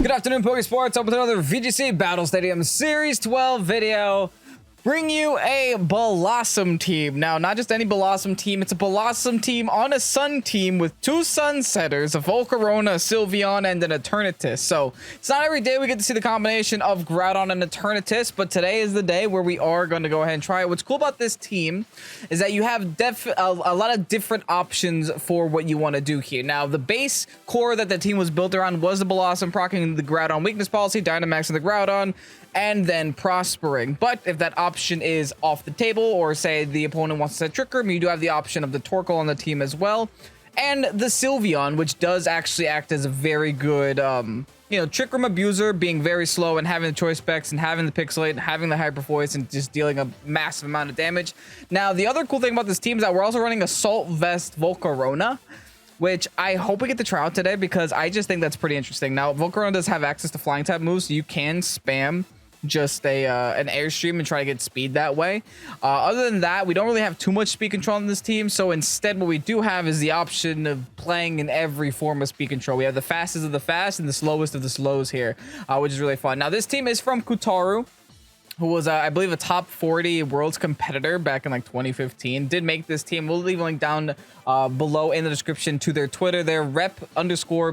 Good afternoon, Pokesports. Up with another VGC Battle Stadium Series 12 video. Bring you a Bellossom team. Now, not just any Bellossom team, it's a Bellossom team on a Sun team with two Sun setters, a Volcarona, a Sylveon, and an Eternatus. So, it's not every day we get to see the combination of Groudon and Eternatus, but today is the day where we are going to go ahead and try it. What's cool about this team is that you have a lot of different options for what you want to do here. Now, the base core that the team was built around was the Bellossom, proccing the Groudon weakness policy, Dynamaxing the Groudon, and then prospering. But if that option is off the table, or say the opponent wants to set Trick Room, you do have the option of the Torkoal on the team as well, and the Sylveon, which does actually act as a very good Trick Room abuser, being very slow and having the choice specs and having the pixelate and having the hyper voice and just dealing a massive amount of damage. Now, the other cool thing about this team is that we're also running Assault Vest Volcarona, which I hope we get to try out today because I just think that's pretty interesting. Now, Volcarona does have access to flying type moves, so you can spam just an airstream and try to get speed that way. Other than that, we don't really have too much speed control on this team, so instead what we do have is the option of playing in every form of speed control. We have the fastest of the fast and the slowest of the slows here, which is really fun. Now, this team is from Koutaro, who was, I believe, a top 40 Worlds competitor back in like 2015. Did make this team. We'll leave a link down below in the description to their Twitter. Their rep_Makiru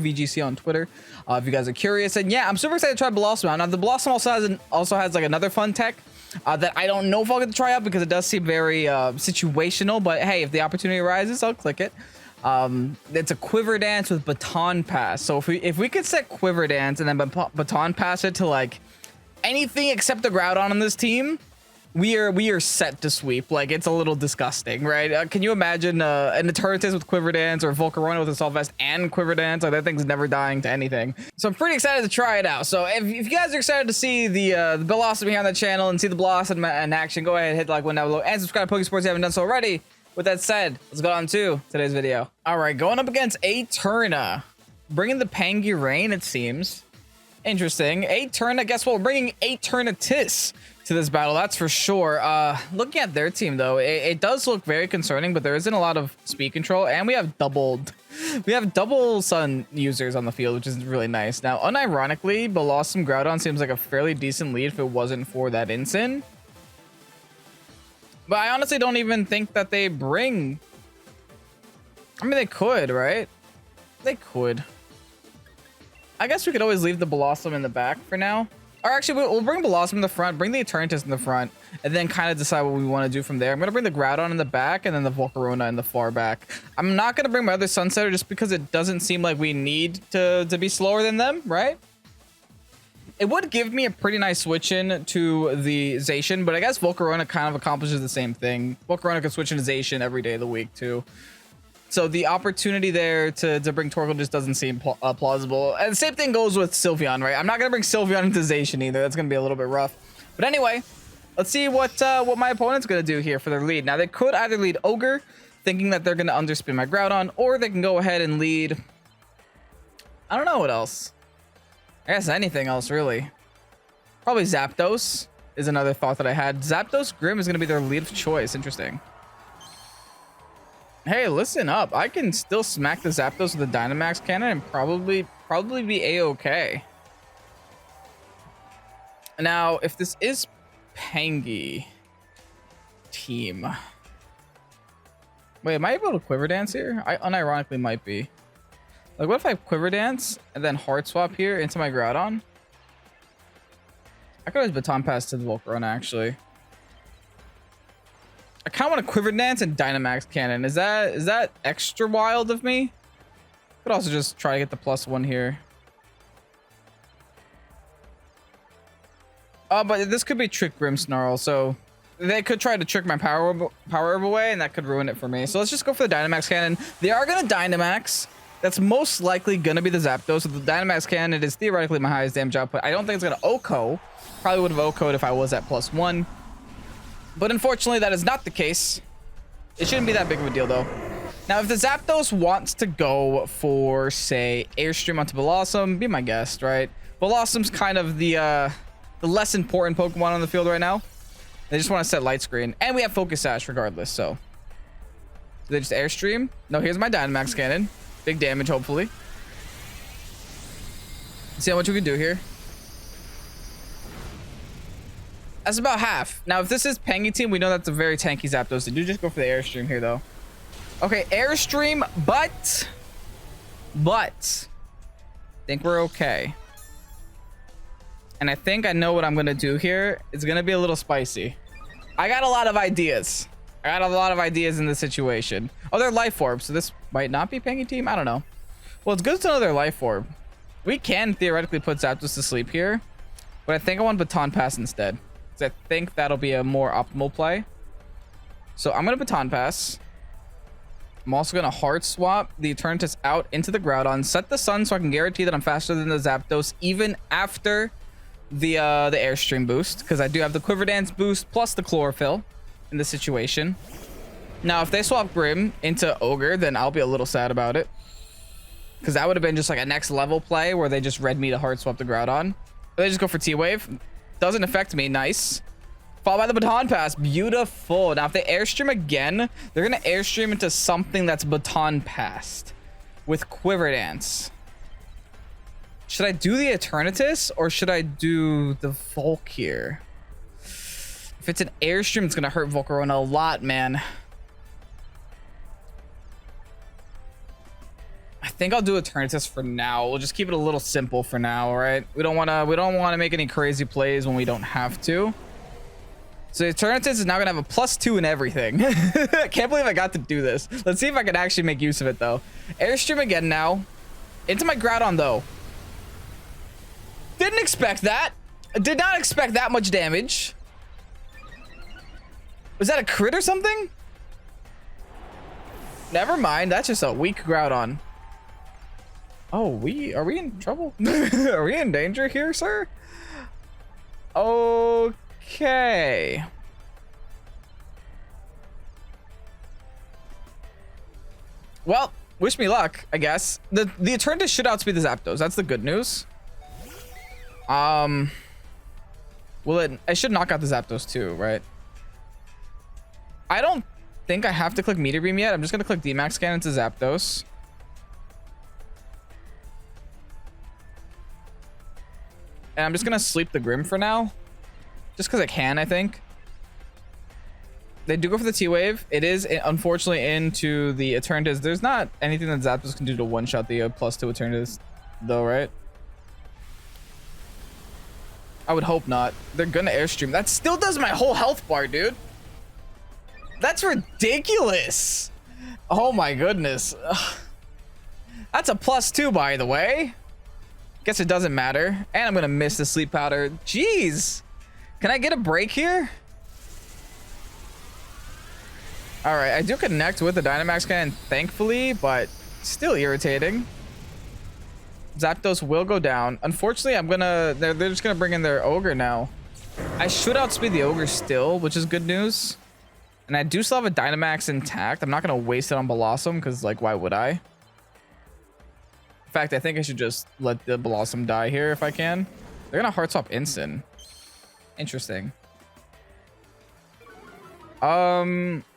VGC on Twitter, if you guys are curious. And yeah, I'm super excited to try Bellossom out. Now, the Bellossom also has like another fun tech that I don't know if I'll get to try out because it does seem very situational. But hey, if the opportunity arises, I'll click it. It's a Quiver Dance with Baton Pass. So if we could set Quiver Dance and then Baton Pass it to like anything except the Groudon on this team, we are set to sweep. Like, it's a little disgusting, right? Can you imagine an Eternatus with Quiver Dance or Volcarona with Assault Vest and Quiver Dance? Like, that thing's never dying to anything. So I'm pretty excited to try it out. So if you guys are excited to see the Bellossom here on the channel and see the Bellossom in action, go ahead and hit the like button down below and subscribe to Pokesports if you haven't done so already. With that said, let's go on to today's video. All right, going up against Eterna, bringing the Pangy Rain, it seems. Interesting. Eterna, guess what? We're bringing Eternatus to this battle, that's for sure. Looking at their team, though, it does look very concerning, but there isn't a lot of speed control, and we have double Sun users on the field, which is really nice. Now, unironically, Bellossom Groudon seems like a fairly decent lead if it wasn't for that Incin. But I honestly don't even think that they bring... I mean, they could, right? They could. I guess we could always leave the Bellossom in the back for now. Or actually, we'll bring Bellossom in the front, bring the Eternatus in the front, and then kind of decide what we want to do from there. I'm going to bring the Groudon in the back and then the Volcarona in the far back. I'm not going to bring my other Sunsetter just because it doesn't seem like we need to be slower than them, right? It would give me a pretty nice switch in to the Zacian, but I guess Volcarona kind of accomplishes the same thing. Volcarona can switch into Zacian every day of the week, too. So the opportunity there to bring Torkoal just doesn't seem plausible. And the same thing goes with Sylveon, right? I'm not going to bring Sylveon into Zacian either. That's going to be a little bit rough. But anyway, let's see what my opponent's going to do here for their lead. Now, they could either lead Ogre, thinking that they're going to underspin my Groudon, or they can go ahead and lead... I don't know what else. I guess anything else, really. Probably Zapdos is another thought that I had. Zapdos Grim is going to be their lead of choice. Interesting. Hey, listen up. I can still smack the Zapdos with the Dynamax cannon and probably be a-okay. Now, if this is Pangy team... Wait, am I able to Quiver Dance here? I unironically might be. Like, what if I Quiver Dance and then Heart Swap here into my Groudon? I could always Baton Pass to the Volcarona, actually. I kind of want to Quiver Dance and Dynamax Cannon. Is that extra wild of me? Could also just try to get the +1 here. Oh, but this could be Trick Grimmsnarl, so they could try to trick my power herb away, and that could ruin it for me. So let's just go for the Dynamax Cannon. They are going to Dynamax. That's most likely going to be the Zapdos. So the Dynamax Cannon is theoretically my highest damage output. I don't think it's going to OHKO. Probably would have OHKO'd if I was at +1. But unfortunately, that is not the case. It shouldn't be that big of a deal, though. Now, if the Zapdos wants to go for, say, Airstream onto Bellossom, be my guest, right? Bellossom's kind of the less important Pokemon on the field right now. They just want to set Light Screen. And we have Focus Sash regardless, so... Do they just Airstream? No, here's my Dynamax Cannon. Big damage, hopefully. See how much we can do here. That's about half. Now, if this is Pangy team, we know that's a very tanky Zapdos. They do just go for the Airstream here, though. Okay, Airstream, but I think we're okay. And I think I know what I'm gonna do here. It's gonna be a little spicy. I got a lot of ideas. In this situation. Oh, they're Life Orb, so this might not be Pangy team. I don't know. Well, it's good to know they're Life Orb. We can theoretically put Zapdos to sleep here, but I think I want Baton Pass instead. I think that'll be a more optimal play. So I'm gonna Baton Pass. I'm also gonna hard swap the Eternatus out into the Groudon, set the Sun so I can guarantee that I'm faster than the Zapdos even after the Airstream boost, because I do have the Quiver Dance boost plus the Chlorophyll in this situation. Now if they swap Grim into Ogre, then I'll be a little sad about it, because that would have been just like a next level play where they just read me to hard swap the Groudon. But they just go for T-Wave. Doesn't affect me. Nice. Followed by the Baton Pass. Beautiful. Now, if they Airstream again, they're going to Airstream into something that's Baton Passed with Quiver Dance. Should I do the Eternatus or should I do the Volk here? If it's an Airstream, it's going to hurt Volcarona a lot, man. I think I'll do Eternatus for now. We'll just keep it a little simple for now, all right? We don't want to make any crazy plays when we don't have to. So Eternatus is now gonna have a +2 in everything. I can't believe I got to do this. Let's see if I can actually make use of it though. Airstream again now. Into my Groudon though. Didn't expect that. Did not expect that much damage. Was that a crit or something? Never mind. That's just a weak Groudon. Oh, are we in trouble? Are we in danger here, sir? Okay. Well, wish me luck, I guess. The Eternatus should outspeed the Zapdos. That's the good news. Well, I should knock out the Zapdos too, right? I don't think I have to click Meteor Beam yet. I'm just gonna click D-Max Scan into Zapdos. And I'm just gonna sleep the Grim for now. Just because I can, I think. They do go for the T-Wave. It is, unfortunately, into the Eternatus. There's not anything that Zapdos can do to one-shot the +2 Eternatus, though, right? I would hope not. They're gonna Airstream. That still does my whole health bar, dude. That's ridiculous. Oh my goodness. Ugh. That's a +2, by the way. Guess it doesn't matter. And I'm gonna miss the Sleep Powder. Jeez. Can I get a break here? All right, I do connect with the Dynamax Cannon, thankfully, but still irritating. Zapdos will go down. Unfortunately, they're just gonna bring in their Ogre now. I should outspeed the Ogre still, which is good news. And I do still have a Dynamax intact. I'm not gonna waste it on Bellossom because, like, why would I? In fact, I think I should just let the Bellossom die here if I can. They're gonna hard swap instant. Interesting.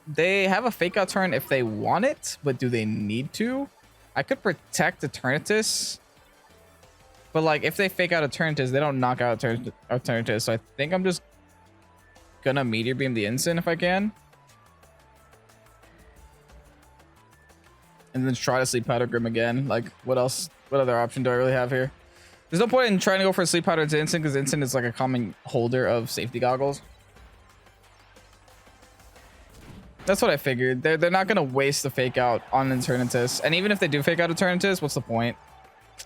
They have a fake out turn if they want it, but do they need to? I could protect Eternatus, but like if they fake out Eternatus, they don't knock out Eternatus. So I think I'm just gonna Meteor Beam the instant if I can, and then try to Sleep Powder Grim again. Like, what else? What other option do I really have here? There's no point in trying to go for a Sleep Powder to instant because instant is like a common holder of safety goggles. That's what I figured. They're not gonna waste the fake out on Eternatus, and even if they do fake out Eternatus, what's the point?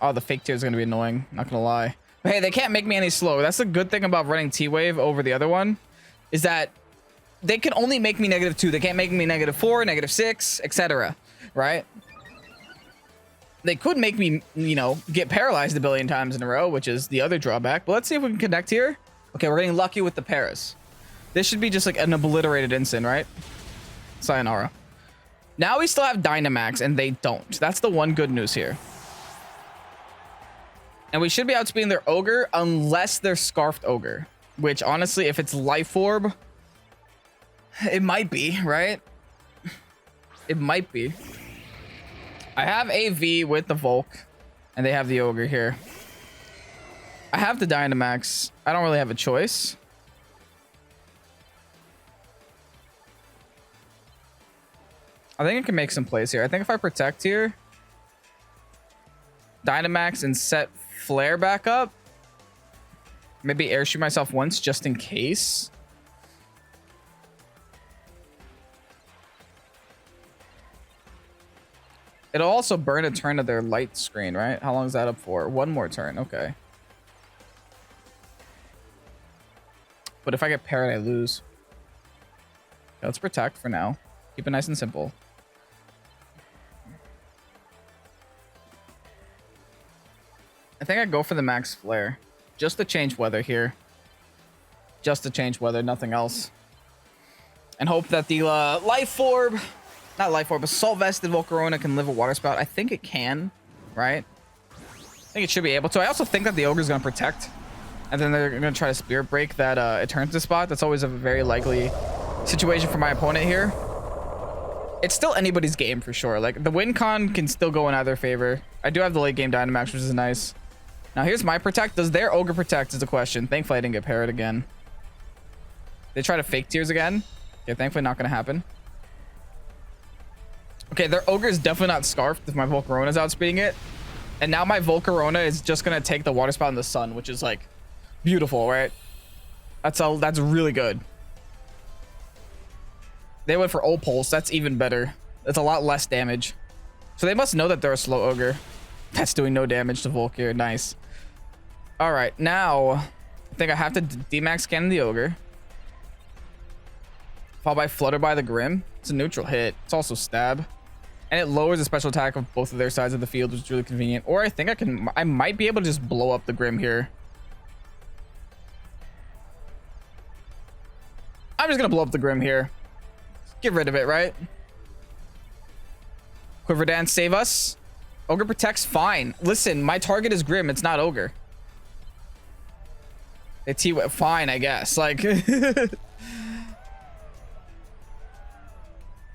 Oh, the fake tier is gonna be annoying. Not gonna lie. But hey, they can't make me any slower. That's the good thing about running T-Wave over the other one, is that they can only make me -2. They can't make me -4, -6, etc. Right? They could make me, you know, get paralyzed a billion times in a row, which is the other drawback. But let's see if we can connect here. Okay, we're getting lucky with the paras. This should be just like an obliterated instant, right? Sayonara. Now we still have Dynamax and they don't. That's the one good news here. And we should be outspeeding their Ogre unless they're Scarfed Ogre, which honestly, if it's Life Orb, it might be, right? It might be. I have AV with the Volk and they have the Ogre here. I have the Dynamax. I don't really have a choice. I think I can make some plays here. I think if I protect here, Dynamax and set Flare back up, maybe airshoot myself once just in case. It'll also burn a turn of their light screen, right? How long is that up for? One more turn. Okay. But if I get parried, I lose. Okay, let's protect for now. Keep it nice and simple. I think I go for the max flare. Just to change weather here. Just to change weather, nothing else. And hope that the life orb... Not life orb, but Salt Vested Volcarona can live a water spout. I think it can, right? I think it should be able to. I also think that the Ogre's going to protect. And then they're going to try to Spirit Break that Eternatus spot. That's always a very likely situation for my opponent here. It's still anybody's game for sure. Like, the win con can still go in either favor. I do have the late game Dynamax, which is nice. Now, here's my protect. Does their Ogre protect is the question. Thankfully, I didn't get parried again. They try to fake tears again. Okay, thankfully not going to happen. Okay, their Ogre is definitely not Scarfed if my Volcarona is outspeeding it. And now my Volcarona is just going to take the water spout in the sun, which is like beautiful, right? That's really good. They went for O-Pulse. That's even better. That's a lot less damage. So they must know that they're a slow Ogre. That's doing no damage to Volk here. Nice. All right, now I think I have to D-Max Cannon the Ogre. Followed by Flutter by the Grim. It's a neutral hit. It's also Stab. And it lowers the special attack of both of their sides of the field, which is really convenient. Or I think I might be able to just blow up the Grim here. I'm just going to blow up the Grim here. Get rid of it, right? Quiver Dance, save us. Ogre protects, fine. Listen, my target is Grim. It's not Ogre. It's fine, I guess. Like...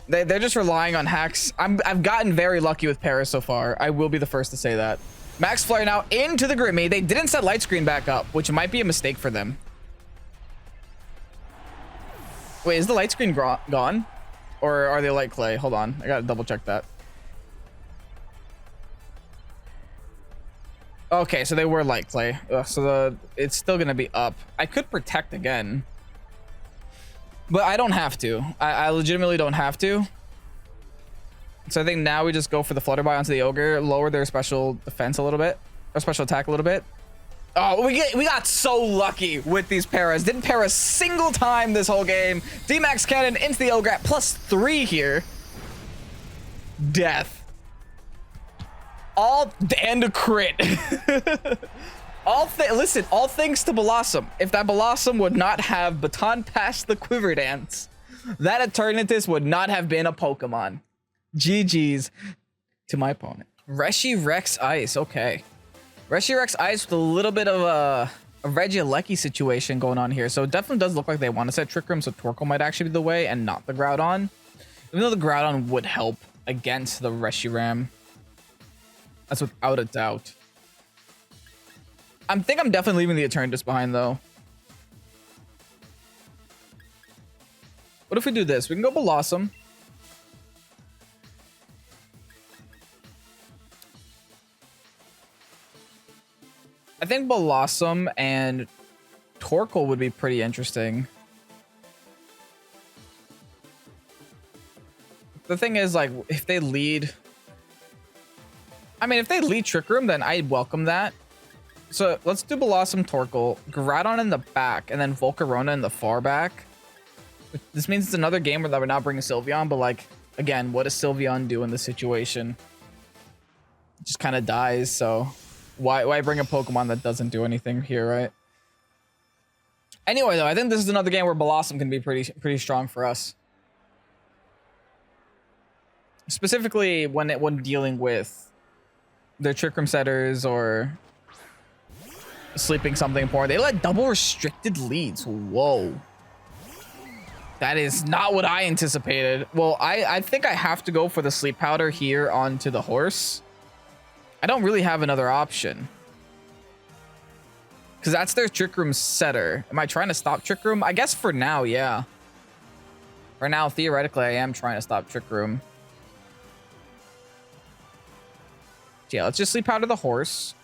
They're just relying on hacks. I've gotten very lucky with Paris so far. I will be the first to say that. Max Flare now into the Grimmy. They didn't set light screen back up, which might be a mistake for them. Wait, is the light screen gone? Or are they light clay? Hold on. I gotta double check that. Okay, so they were light clay. Ugh, so it's still gonna be up. I could protect again. But I don't have to. I legitimately don't have to. So I think now we just go for the Flutterby onto the Ogre, lower their special defense a little bit, or special attack a little bit. Oh, we got so lucky with these paras. Didn't pair a single time this whole game. D-Max Cannon into the Ogre at +3 here. Death. And a crit. Listen, all thanks to Bellossom. If that Bellossom would not have Baton Pass the Quiver Dance, that Eternatus would not have been a Pokemon. GG's to my opponent. Reshirex Ice, okay. Reshirex Ice with a little bit of a Regieleki situation going on here. So it definitely does look like they want to set Trick Room, so Torkoal might actually be the way and not the Groudon. Even though the Groudon would help against the Reshiram. That's without a doubt. I think I'm definitely leaving the Eternatus behind, though. What if we do this? We can go Bellossom. I think Bellossom and Torkoal would be pretty interesting. The thing is, like, if they lead... I mean, if they lead Trick Room, then I'd welcome that. So let's do Bellossom, Torkoal, Groudon in the back, and then Volcarona in the far back. This means it's another game where we're not bringing Sylveon, but like, again, what does Sylveon do in this situation? It just kind of dies, so why bring a Pokemon that doesn't do anything here, right? Anyway, though, I think this is another game where Bellossom can be pretty strong for us. Specifically when dealing with their Trick Room setters or sleeping something important. They let double restricted leads. Whoa. That is not what I anticipated. Well, I think I have to go for the sleep powder here onto the horse. I don't really have another option. Because that's their Trick Room setter. Am I trying to stop Trick Room? I guess for now, yeah. For now, theoretically, I am trying to stop Trick Room. Yeah, let's just Sleep Powder the horse.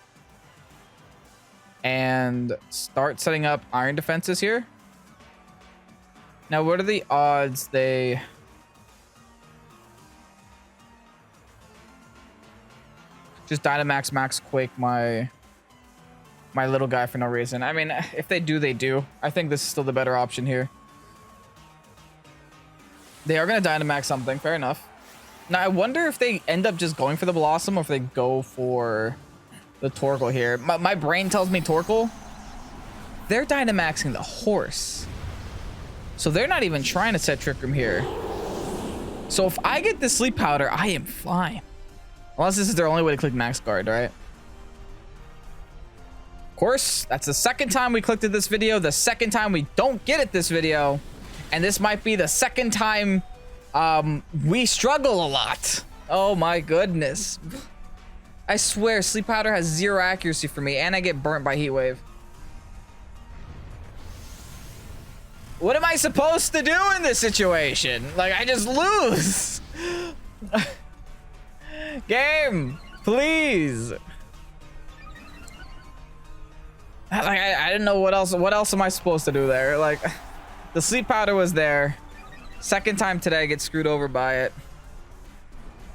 And start setting up Iron Defenses here. Now, what are the odds they... Just Dynamax Max Quake my little guy for no reason. I mean, if they do, they do. I think this is still the better option here. They are going to Dynamax something. Fair enough. Now, I wonder if they end up just going for the Bellossom or if they go for the Torkoal here. My brain tells me Torkoal. They're Dynamaxing the horse. So they're not even trying to set Trick Room here. So if I get the Sleep Powder, I am fine. Unless this is their only way to click Max Guard, right? Of course, that's the second time we clicked at this video. The second time we don't get it this video. And this might be the second time we struggle a lot. Oh my goodness. I swear, Sleep Powder has 0 accuracy for me, and I get burnt by Heat Wave. What am I supposed to do in this situation? Like, I just lose. Game, please. Like, I didn't know what else. What else am I supposed to do there? Like, the Sleep Powder was there. Second time today, I get screwed over by it.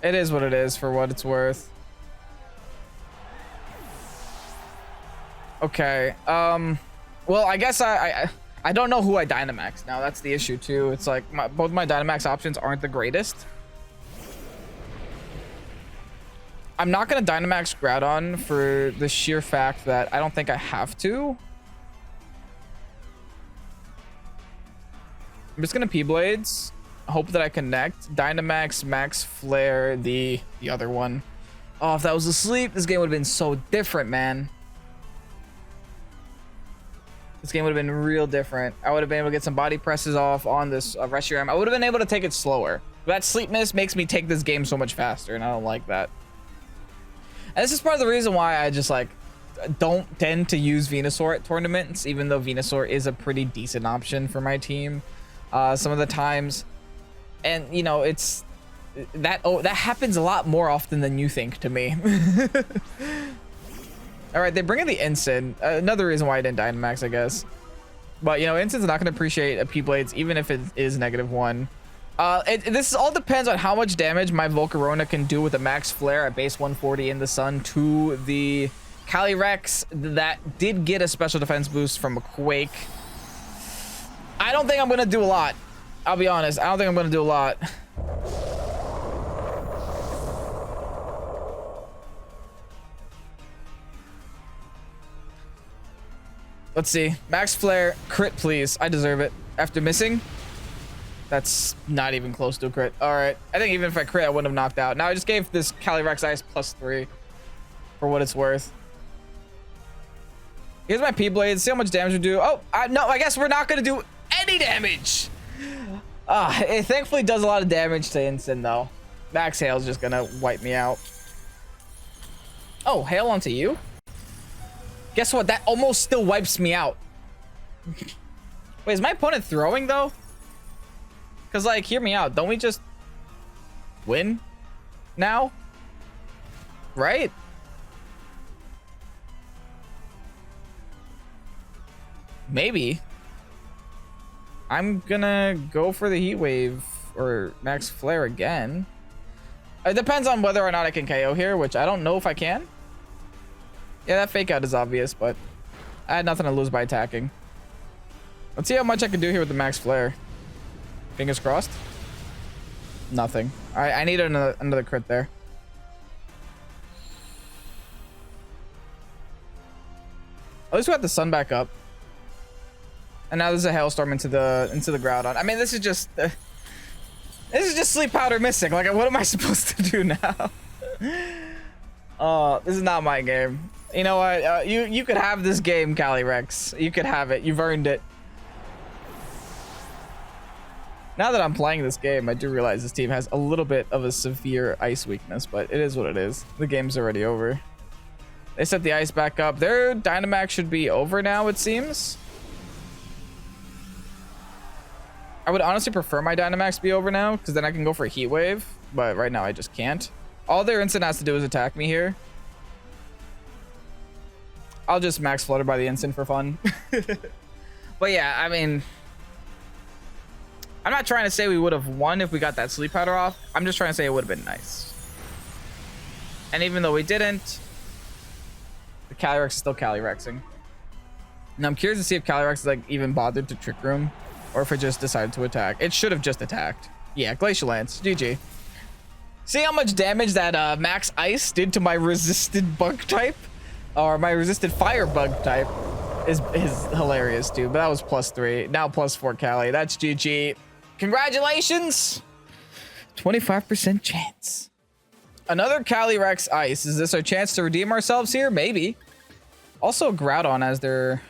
It is what it is, for what it's worth. Okay. Well, I guess I don't know who I Dynamax now. That's the issue too. It's like both my Dynamax options aren't the greatest. I'm not gonna Dynamax Groudon for the sheer fact that I don't think I have to. I'm just gonna P-Blades. Hope that I connect. Dynamax, Max Flare, the other one. Oh, if that was asleep, this game would have been so different, man. This game would have been real different. I would have been able to get some body presses off on this Reshiram. I would have been able to take it slower. But that sleepness makes me take this game so much faster, and I don't like that. And this is part of the reason why I just like don't tend to use Venusaur at tournaments, even though Venusaur is a pretty decent option for my team some of the times. And you know, it's that happens a lot more often than you think to me. All right, they bring in the Ensign. Another reason why I didn't Dynamax, I guess. But you know, Ensign's not going to appreciate a P-Blades, even if it is -1. This all depends on how much damage my Volcarona can do with a Max Flare at base 140 in the sun to the Calyrex that did get a special defense boost from a Quake. I don't think I'm going to do a lot. I'll be honest. I don't think I'm going to do a lot. Let's see. Max Flare, crit, please. I deserve it. After missing, that's not even close to a crit. All right. I think even if I crit, I wouldn't have knocked out. Now I just gave this Calyrex Ice +3 for what it's worth. Here's my P-Blade. See how much damage we do. Oh, no, I guess we're not going to do any damage. It thankfully does a lot of damage to Ensign, though. Max Hail's just going to wipe me out. Oh, Hail onto you? Guess what? That almost still wipes me out. Wait, is my opponent throwing, though? Because, like, hear me out. Don't we just win now? Right? Maybe. I'm gonna go for the Heat Wave or Max Flare again. It depends on whether or not I can KO here, which I don't know if I can. Yeah, that fake out is obvious, but I had nothing to lose by attacking. Let's see how much I can do here with the Max Flare. Fingers crossed. Nothing. All right, I need another crit there. At least we got the sun back up. And now there's a hailstorm into the Groudon. I mean, this is just Sleep Powder missing. Like, what am I supposed to do now? This is not my game. You know what? You could have this game, Calyrex. You could have it. You've earned it. Now that I'm playing this game, I do realize this team has a little bit of a severe ice weakness, but it is what it is. The game's already over. They set the ice back up. Their Dynamax should be over now, it seems. I would honestly prefer my Dynamax be over now, because then I can go for a Heat Wave. But right now I just can't. All their instant has to do is attack me here. I'll just max Flutter by the instant for fun. But yeah, I mean, I'm not trying to say we would have won if we got that Sleep Powder off. I'm just trying to say it would have been nice. And even though we didn't, the Calyrex is still Calyrexing. And I'm curious to see if Calyrex is like even bothered to Trick Room, or if it just decided to attack. It should have just attacked. Yeah, Glacial Lance. GG. See how much damage that Max Ice did to my resisted bug type? Or my resisted fire bug type is hilarious, dude. But that was +3. Now +4 Cali. That's GG. Congratulations. 25% chance. Another Calyrex Ice. Is this our chance to redeem ourselves here? Maybe. Also Groudon as their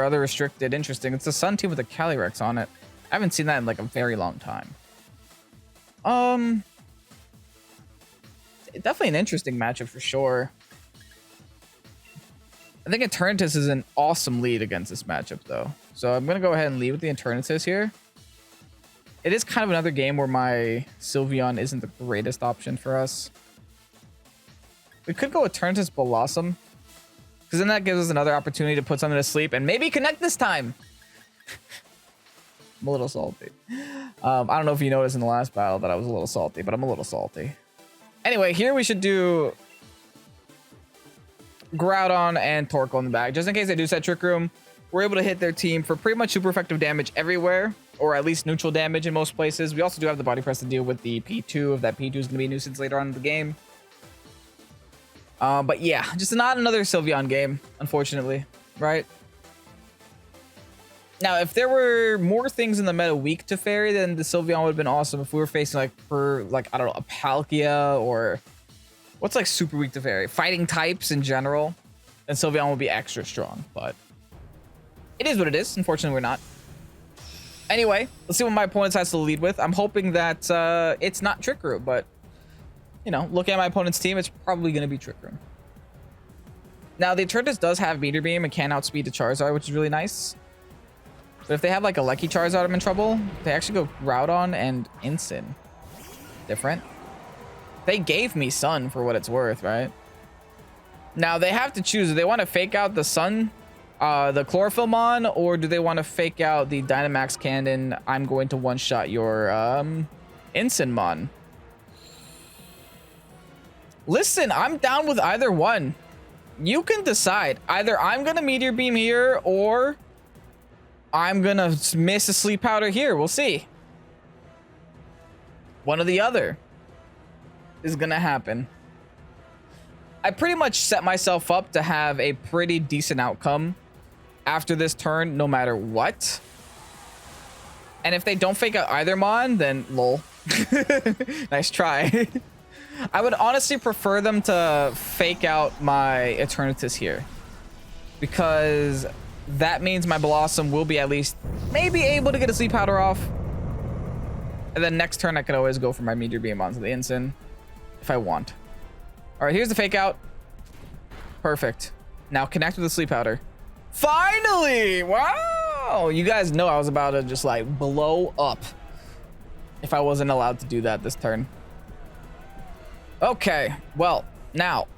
other restricted. Interesting. It's the Sun team with a Calyrex on it. I haven't seen that in like a very long time. Definitely an interesting matchup for sure. I think Eternatus is an awesome lead against this matchup, though. So I'm going to go ahead and lead with the Eternatus here. It is kind of another game where my Sylveon isn't the greatest option for us. We could go Eternatus Bellossom, because then that gives us another opportunity to put something to sleep and maybe connect this time. I'm a little salty. I don't know if you noticed in the last battle that I was a little salty, but I'm a little salty. Anyway, here we should do Groudon and Torkoal in the back. Just in case they do set Trick Room, we're able to hit their team for pretty much super effective damage everywhere, or at least neutral damage in most places. We also do have the body press to deal with the P2 if that P2 is going to be a nuisance later on in the game. But yeah, just not another Sylveon game, unfortunately, right? Now, if there were more things in the meta weak to Fairy, then the Sylveon would have been awesome. If we were facing I don't know, a Palkia or what's like super weak to Fairy? Fighting types in general, then Sylveon will be extra strong, but it is what it is. Unfortunately, we're not. Anyway, let's see what my opponent has to lead with. I'm hoping that it's not Trick Room, but you know, looking at my opponent's team, it's probably going to be Trick Room. Now, the Eternatus does have Meteor Beam and can outspeed the Charizard, which is really nice. But if they have like a Lucky Charizard, I'm in trouble. They actually go Groudon and Incin. Different. They gave me Sun for what it's worth, right? Now, they have to choose. Do they want to fake out the Sun, the Chlorophyll Mon, or do they want to fake out the Dynamax Cannon? I'm going to one-shot your Incin Mon. Listen, I'm down with either one. You can decide. Either I'm going to Meteor Beam here, or I'm going to miss a Sleep Powder here. We'll see. One or the other is going to happen. I pretty much set myself up to have a pretty decent outcome after this turn, no matter what. And if they don't fake out either Mon, then lol. Nice try. I would honestly prefer them to fake out my Eternatus here, because that means my Bellossom will be at least maybe able to get a Sleep Powder off. And then next turn, I could always go for my Meteor Beam onto the Incin if I want. All right, here's the fake out. Perfect. Now connect with the Sleep Powder. Finally! Wow! You guys know I was about to just like blow up if I wasn't allowed to do that this turn. Okay, well, now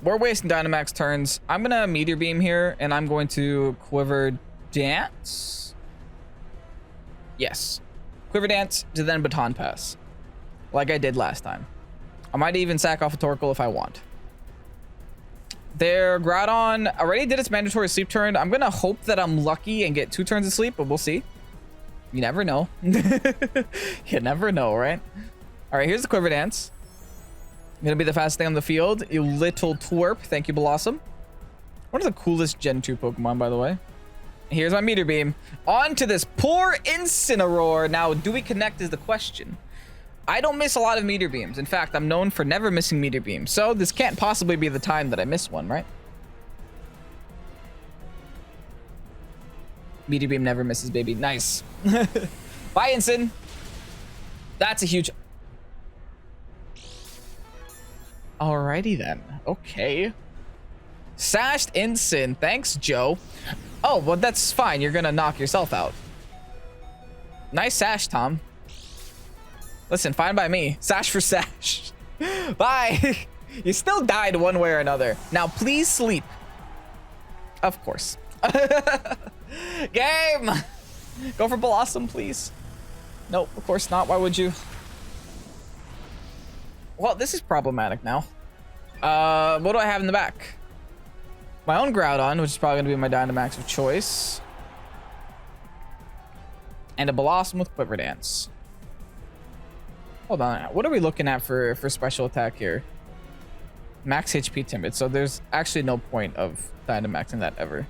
we're wasting Dynamax turns. I'm gonna Meteor Beam here, and I'm going to Quiver Dance. Yes, Quiver Dance to then Baton Pass, like I did last time. I might even sack off a Torkoal if I want. Their Groudon already did its mandatory sleep turn. I'm gonna hope that I'm lucky and get 2 turns of sleep, but we'll see. You never know. You never know, right? All right, here's the Quiver Dance. Gonna be the fastest thing on the field. You little twerp. Thank you, Bellossom. One of the coolest Gen 2 Pokemon, by the way. Here's my Meteor Beam. On to this poor Incineroar. Now, do we connect is the question. I don't miss a lot of Meteor Beams. In fact, I'm known for never missing Meteor Beams. So this can't possibly be the time that I miss one, right? Meteor Beam never misses, baby. Nice. Bye, Incin. That's a huge... Alrighty then. Okay. Sashed Ensign. Thanks, Joe. Oh, well, that's fine. You're gonna knock yourself out. Nice Sash, Tom. Listen, fine by me. Sash for Sash. Bye. You still died one way or another. Now, please sleep. Of course. Game. Go for Bellossom, please. Nope, of course not. Why would you? Well, this is problematic now. What do I have in the back? My own Groudon, which is probably going to be my Dynamax of choice. And a Bellossom with Quiver Dance. Hold on. What are we looking at for special attack here? Max HP Timid. So there's actually no point of Dynamaxing that ever.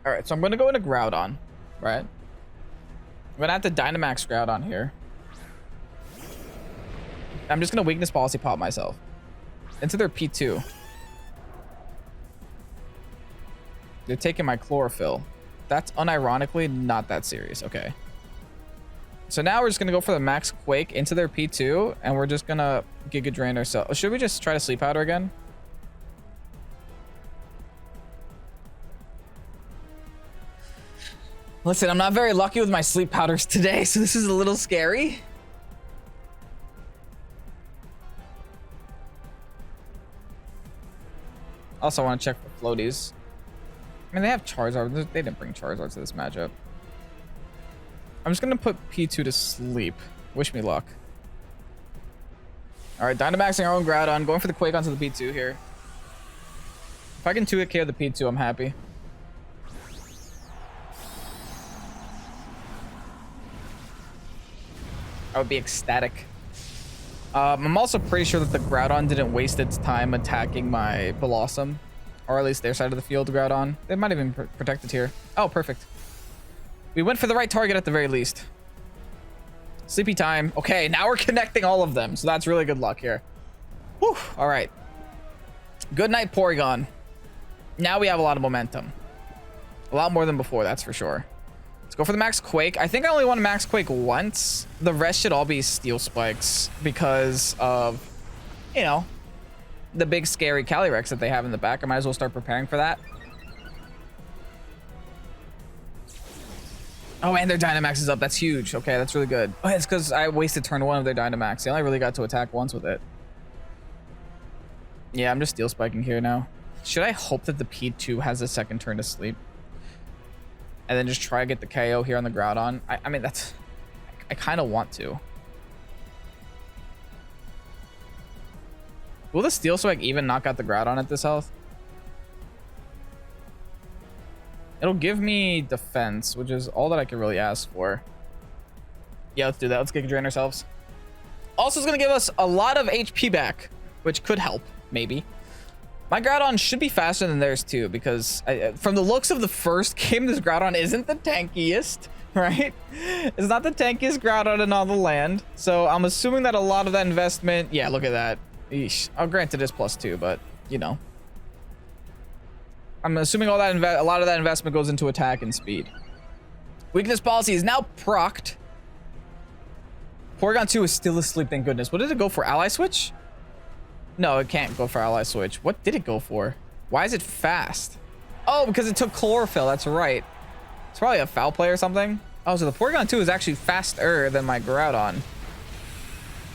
Alright, so I'm going to go into Groudon, right? I'm going to have to Dynamax Groudon here. I'm just going to Weakness Policy Pop myself. Into their P2. They're taking my Chlorophyll. That's unironically not that serious. Okay. So now we're just going to go for the Max Quake into their P2. And we're just going to Giga Drain ourselves. Should we just try to Sleep Powder again? Listen, I'm not very lucky with my sleep powders today, so this is a little scary. Also, I want to check for floaties. I mean, they have Charizard. They didn't bring Charizard to this matchup. I'm just going to put P2 to sleep. Wish me luck. All right, Dynamaxing our own Groudon. Going for the Quake onto the P2 here. If I can 2-hit KO the P2, I'm happy. I would be ecstatic. I'm also pretty sure that the Groudon didn't waste its time attacking my Bellossom. Or at least their side of the field Groudon. They might have been protected here. Oh, perfect. We went for the right target at the very least. Sleepy time. Okay, now we're connecting all of them. So that's really good luck here. Whew. All right. Good night, Porygon. Now we have a lot of momentum. A lot more than before, that's for sure. Let's go for the Max Quake. I think I only want to Max Quake once. The rest should all be Steel Spikes because of, you know, the big scary Calyrex that they have in the back. I might as well start preparing for that. Oh, and their Dynamax is up. That's huge. Okay, that's really good. Oh, it's because I wasted turn 1 of their Dynamax. They only really got to attack once with it. Yeah, I'm just Steel Spiking here now. Should I hope that the P2 has a second turn to sleep? And then just try to get the KO here on the Groudon. I mean, that's... I kind of want to. Will the Steel Spike even knock out the Groudon at this health? It'll give me defense, which is all that I can really ask for. Yeah, let's do that. Let's Giga Drain ourselves. Also, it's going to give us a lot of HP back, which could help, maybe. My Groudon should be faster than theirs too, because from the looks of the first game, this Groudon isn't the tankiest, right? It's not the tankiest Groudon in all the land. So I'm assuming that a lot of that investment... Yeah, look at that. Eesh. Oh, granted, it's +2, but, you know. I'm assuming all that a lot of that investment goes into attack and speed. Weakness policy is now procced. Porygon 2 is still asleep, thank goodness. What did it go for? Ally Switch? No, it can't go for Ally Switch. What did it go for? Why is it fast? Oh, because it took Chlorophyll. That's right. It's probably a foul play or something. Oh, so the Porygon 2 is actually faster than my Groudon.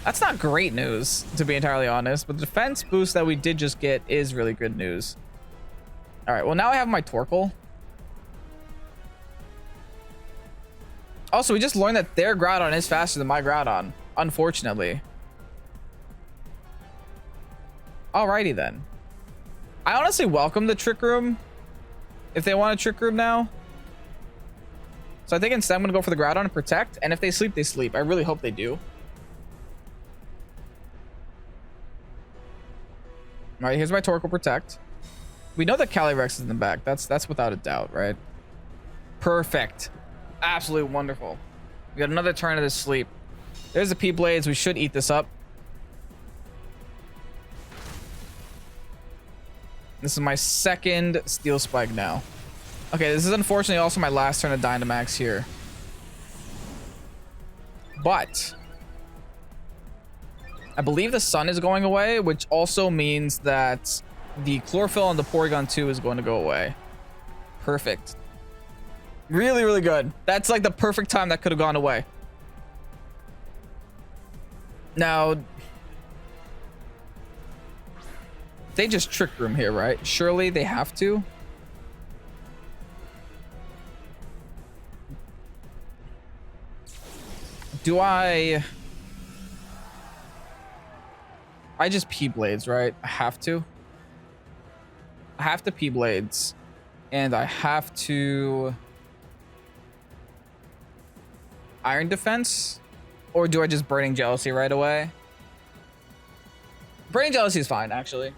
That's not great news, to be entirely honest. But the defense boost that we did just get is really good news. All right, well, now I have my Torkoal. Also, we just learned that their Groudon is faster than my Groudon, unfortunately. Alrighty then. I honestly welcome the Trick Room if they want a Trick Room now. So I think instead I'm going to go for the Groudon and Protect. And if they sleep, they sleep. I really hope they do. Alright, here's my Torkoal Protect. We know that Calyrex is in the back. That's without a doubt, right? Perfect. Absolutely wonderful. We got another turn of this sleep. There's the P-Blades. We should eat this up. This is my second Steel Spike now. Okay, this is unfortunately also my last turn of Dynamax here. But I believe the sun is going away, which also means that the chlorophyll on the Porygon 2 is going to go away. Perfect. Really, really good. That's like the perfect time that could have gone away. Now, they just Trick Room here, right? Surely they have to. Do I just P-Blades, right? I have to. I have to P-Blades. And I have to Iron Defense. Or do I just Burning Jealousy right away? Burning Jealousy is fine, actually.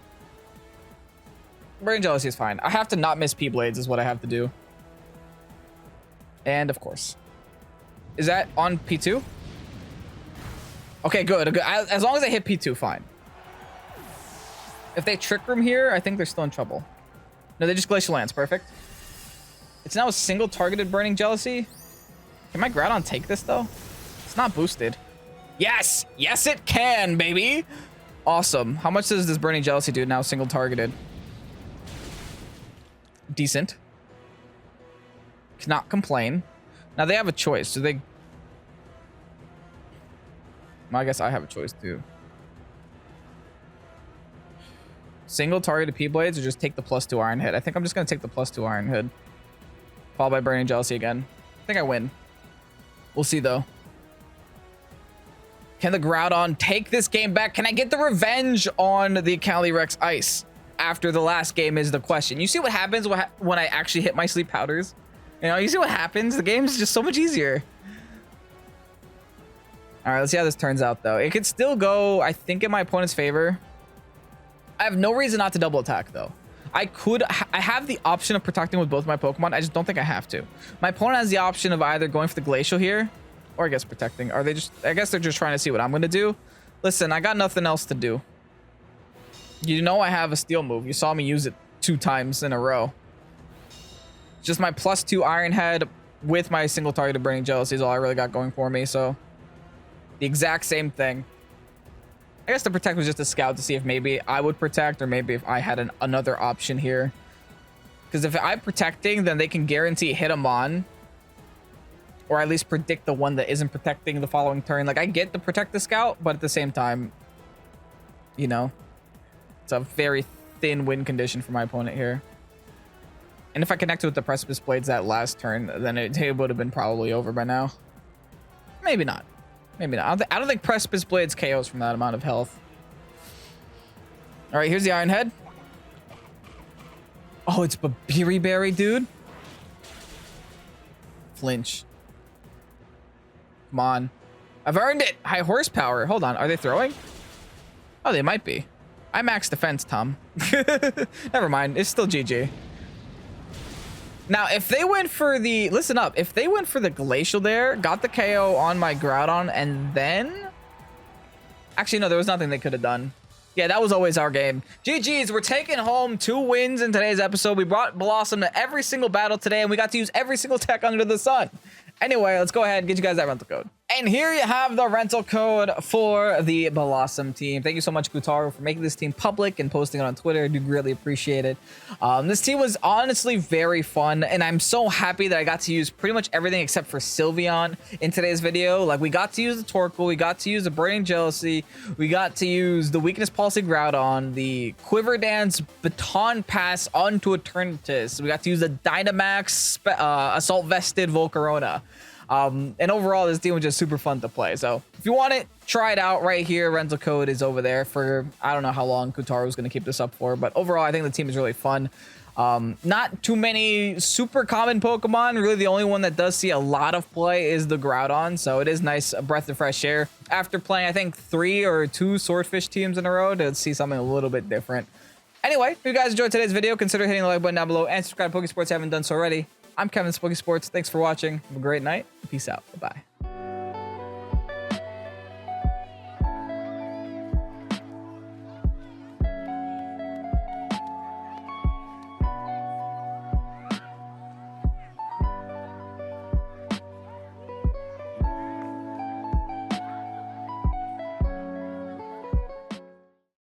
Burning Jealousy is fine. I have to not miss P-Blades is what I have to do. And of course. Is that on P2? Okay, good. As long as I hit P2, fine. If they Trick Room here, I think they're still in trouble. No, they just Glacial Lance. Perfect. It's now a single targeted Burning Jealousy. Can my Groudon take this, though? It's not boosted. Yes! Yes, it can, baby! Awesome. How much does this Burning Jealousy do now single targeted? Decent. Cannot complain. Now, they have a choice. Do they... I guess I have a choice, too. Single targeted P-Blades or just take the +2 Iron Hit? I think I'm just going to take the +2 Iron Hit. Followed by Burning Jealousy again. I think I win. We'll see, though. Can the Groudon take this game back? Can I get the revenge on the Calyrex Ice after the last game is the question. You see what happens when I actually hit my sleep powders? You know, you see what happens? The game's just so much easier. All right, let's see how this turns out, though. It could still go, I think, in my opponent's favor. I have no reason not to double attack, though. I have the option of protecting with both my Pokemon. I just don't think I have to. My opponent has the option of either going for the Glacial here, or I guess protecting. Are they just, I guess they're just trying to see what I'm going to do. Listen, I got nothing else to do. You know I have a Steel move. You saw me use it 2 times in a row. Just my +2 Iron Head with my single targeted Burning Jealousy is all I really got going for me, so... The exact same thing. I guess the protect was just a scout to see if maybe I would protect or maybe if I had another option here. Because if I'm protecting, then they can guarantee hit them on. Or at least predict the one that isn't protecting the following turn. Like, I get the protect the scout, but at the same time, you know, it's a very thin win condition for my opponent here. And if I connected with the Precipice Blades that last turn, then it would have been probably over by now. Maybe not. Maybe not. I don't think Precipice Blades KOs from that amount of health. All right, here's the Iron Head. Oh, it's Babiri Berry, dude. Flinch. Come on. I've earned it. High horsepower. Hold on. Are they throwing? Oh, they might be. I max defense, Tom. Never mind. It's still GG. Now, if they went for the... Listen up. If they went for the Glacial there, got the KO on my Groudon, and then... Actually, no, there was nothing they could have done. Yeah, that was always our game. GG's, we're taking home 2 wins in today's episode. We brought Bellossom to every single battle today, and we got to use every single tech under the sun. Anyway, let's go ahead and get you guys that rental code. And here you have the rental code for the Bellossom team. Thank you so much, Koutaro, for making this team public and posting it on Twitter. I do greatly appreciate it. This team was honestly very fun, and I'm so happy that I got to use pretty much everything except for Sylveon in today's video. Like, we got to use the Torkoal, we got to use the Burning Jealousy, we got to use the Weakness Policy Groudon, the Quiver Dance Baton Pass onto Eternatus. We got to use the Dynamax Assault Vested Volcarona. And overall, this team was just super fun to play. So if you want it, try it out right here. Rental code is over there for, I don't know how long Koutaro is going to keep this up for. But overall, I think the team is really fun. Not too many super common Pokemon. Really, the only one that does see a lot of play is the Groudon. So it is nice, a breath of fresh air. After playing, I think 3 or 2 Swordfish teams in a row, to see something a little bit different. Anyway, if you guys enjoyed today's video, consider hitting the like button down below and subscribe to Pokesports if you haven't done so already. I'm Kevin Pokesports. Thanks for watching. Have a great night. Peace out. Bye-bye.